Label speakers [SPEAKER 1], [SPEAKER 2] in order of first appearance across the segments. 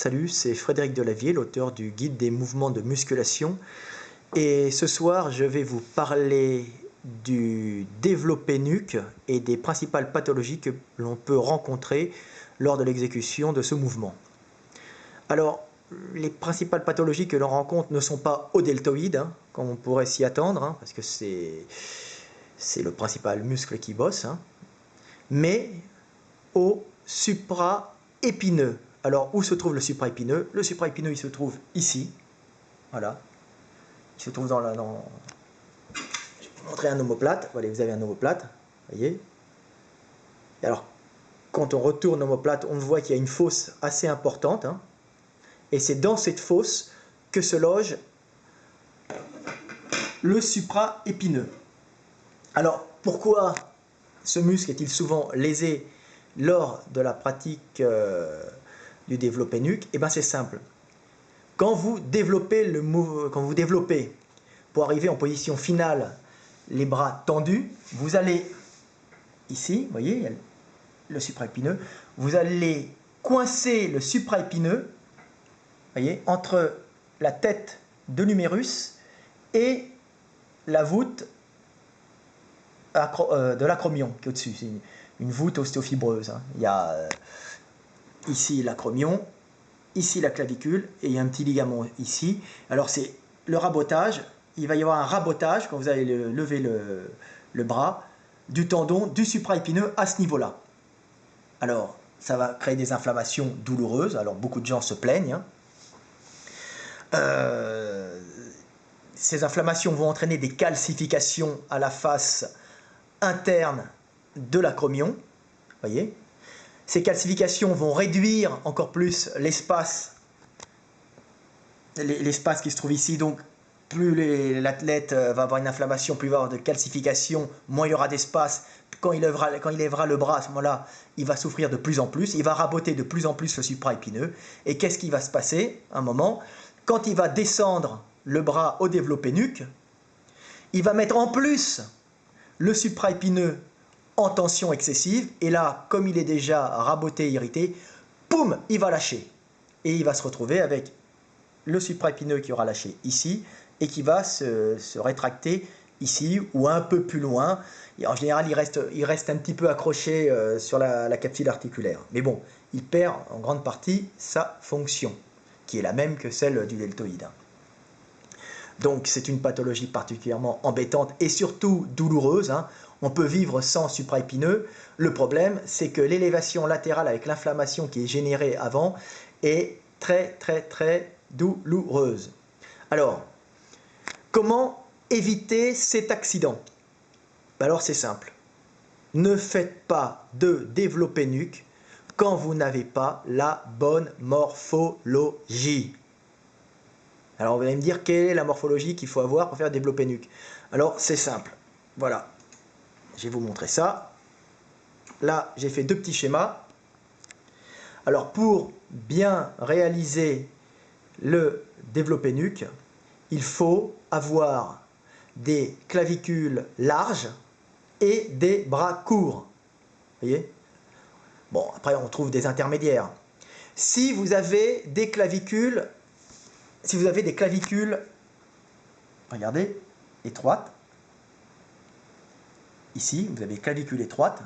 [SPEAKER 1] Salut, c'est Frédéric Delavier, l'auteur du guide des mouvements de musculation. Et ce soir, je vais vous parler du développé nuque et des principales pathologies que l'on peut rencontrer lors de l'exécution de ce mouvement. Alors, les principales pathologies que l'on rencontre ne sont pas au deltoïde, comme on pourrait s'y attendre, parce que c'est le principal muscle qui bosse, mais au supraépineux. Alors, où se trouve le supraépineux? Le supraépineux, il se trouve ici. Voilà. Il se trouve dans la... Je vais vous montrer un omoplate. Voilà, vous avez un omoplate. Voyez. Et alors, quand on retourne l'omoplate, on voit qu'il y a une fosse assez importante. Et c'est dans cette fosse que se loge le supraépineux. Alors, pourquoi ce muscle est-il souvent lésé lors de la pratique du développé nuque? Eh bien, c'est simple. Quand vous développez pour arriver en position finale, les bras tendus, vous allez ici, vous voyez, il y a le supraépineux, vous allez coincer le supraépineux, voyez, entre la tête de l'humérus et la voûte de l'acromion qui est au-dessus. C'est une voûte ostéofibreuse. Il y a ici l'acromion, ici la clavicule, et il y a un petit ligament ici. Alors c'est le rabotage, il va y avoir un rabotage quand vous allez lever le bras, du tendon, du supraépineux à ce niveau-là. Alors ça va créer des inflammations douloureuses, alors beaucoup de gens se plaignent. Ces inflammations vont entraîner des calcifications à la face interne de l'acromion, voyez. Ces calcifications vont réduire encore plus l'espace qui se trouve ici. Donc plus l'athlète va avoir une inflammation, plus il va avoir de calcification, moins il y aura d'espace. Quand il lèvera le bras, à ce moment-là, il va souffrir de plus en plus, il va raboter de plus en plus le supraépineux. Et qu'est-ce qui va se passer à un moment? Quand il va descendre le bras au développé nuque, il va mettre en plus le supraépineux en tension excessive, et là, comme il est déjà raboté, irrité, poum, il va lâcher. Et il va se retrouver avec le supraépineux qui aura lâché ici, et qui va se rétracter ici, ou un peu plus loin. Et en général, il reste un petit peu accroché sur la capsule articulaire. Mais bon, il perd en grande partie sa fonction, qui est la même que celle du deltoïde. Donc c'est une pathologie particulièrement embêtante et surtout douloureuse. On peut vivre sans supraépineux. Le problème, c'est que l'élévation latérale avec l'inflammation qui est générée avant est très très très douloureuse. Alors, comment éviter cet accident? Alors c'est simple. Ne faites pas de développé nuque quand vous n'avez pas la bonne morphologie. Alors vous allez me dire quelle est la morphologie qu'il faut avoir pour faire développer nuque. Alors c'est simple, voilà, je vais vous montrer ça. Là j'ai fait deux petits schémas. Alors pour bien réaliser le développé nuque, il faut avoir des clavicules larges et des bras courts. Vous voyez? Bon, après on trouve des intermédiaires. Si vous avez des clavicules, regardez, étroites, ici, vous avez clavicule étroite,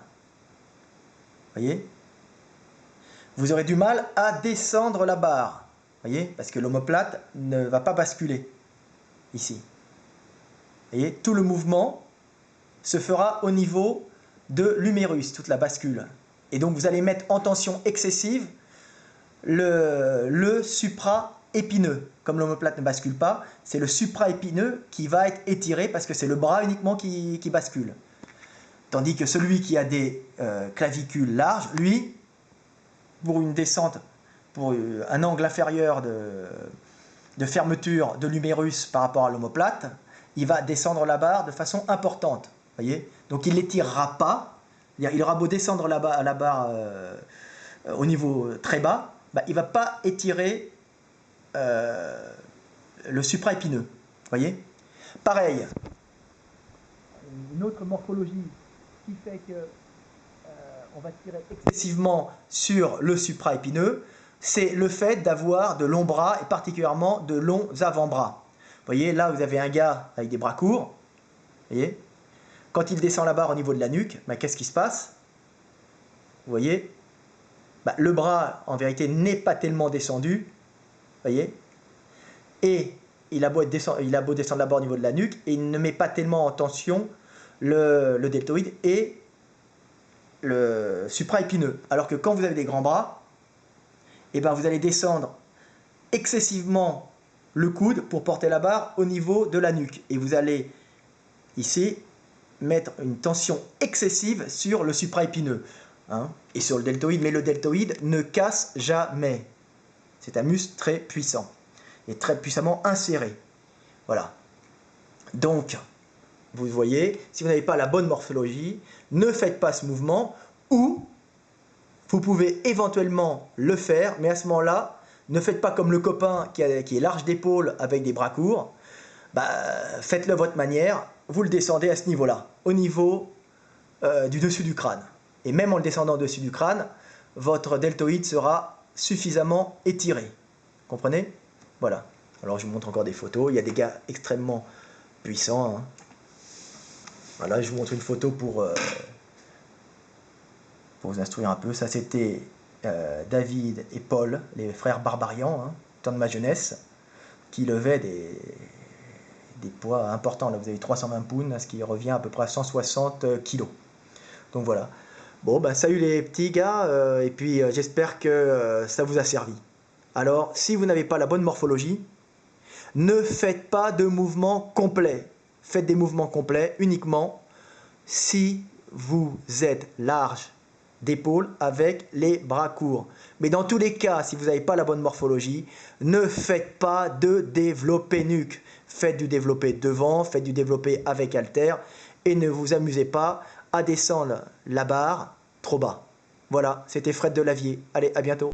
[SPEAKER 1] voyez, vous aurez du mal à descendre la barre, voyez, parce que l'omoplate ne va pas basculer, ici. Voyez, tout le mouvement se fera au niveau de l'humérus, toute la bascule. Et donc vous allez mettre en tension excessive le supraépineux. Comme l'omoplate ne bascule pas, c'est le supraépineux qui va être étiré parce que c'est le bras uniquement qui bascule. Tandis que celui qui a des clavicules larges, lui, pour une descente, pour un angle inférieur de fermeture de l'humérus par rapport à l'omoplate, il va descendre la barre de façon importante. Voyez, donc il ne l'étirera pas. Il aura beau descendre la barre au niveau très bas, il ne va pas étirer le supraépineux. Voyez, pareil. Une autre morphologie qui fait que on va tirer excessivement sur le supraépineux, c'est le fait d'avoir de longs bras et particulièrement de longs avant-bras. Vous voyez, là, vous avez un gars avec des bras courts. Vous voyez, quand il descend la barre au niveau de la nuque, ben, qu'est-ce qui se passe? Vous voyez, ben, le bras, en vérité, n'est pas tellement descendu. Vous voyez, et il a beau descendre la barre au niveau de la nuque, et il ne met pas tellement en tension le deltoïde et le supraépineux. Alors que quand vous avez des grands bras, et ben vous allez descendre excessivement le coude pour porter la barre au niveau de la nuque. Et vous allez ici mettre une tension excessive sur le supraépineux et sur le deltoïde. Mais le deltoïde ne casse jamais. C'est un muscle très puissant et très puissamment inséré. Voilà. Donc, vous voyez, si vous n'avez pas la bonne morphologie, ne faites pas ce mouvement, ou vous pouvez éventuellement le faire, mais à ce moment-là, ne faites pas comme le copain qui est large d'épaule avec des bras courts. Bah, faites-le votre manière, vous le descendez à ce niveau-là, au niveau du dessus du crâne. Et même en le descendant au-dessus du crâne, votre deltoïde sera suffisamment étiré. Comprenez? Voilà. Alors je vous montre encore des photos. Il y a des gars extrêmement puissants. Voilà, je vous montre une photo pour vous instruire un peu. Ça, c'était David et Paul, les frères Barbarian, temps de ma jeunesse, qui levaient des poids importants. Là, vous avez 320 pounds, ce qui revient à peu près à 160 kilos. Donc voilà. Bon, ben salut les petits gars, et puis j'espère que ça vous a servi. Alors, si vous n'avez pas la bonne morphologie, ne faites pas de mouvements complets. Faites des mouvements complets uniquement si vous êtes large d'épaule avec les bras courts. Mais dans tous les cas, si vous n'avez pas la bonne morphologie, ne faites pas de développé nuque. Faites du développé devant, faites du développé avec haltère et ne vous amusez pas à descendre la barre trop bas. Voilà, c'était Fred Delavier. Allez, à bientôt.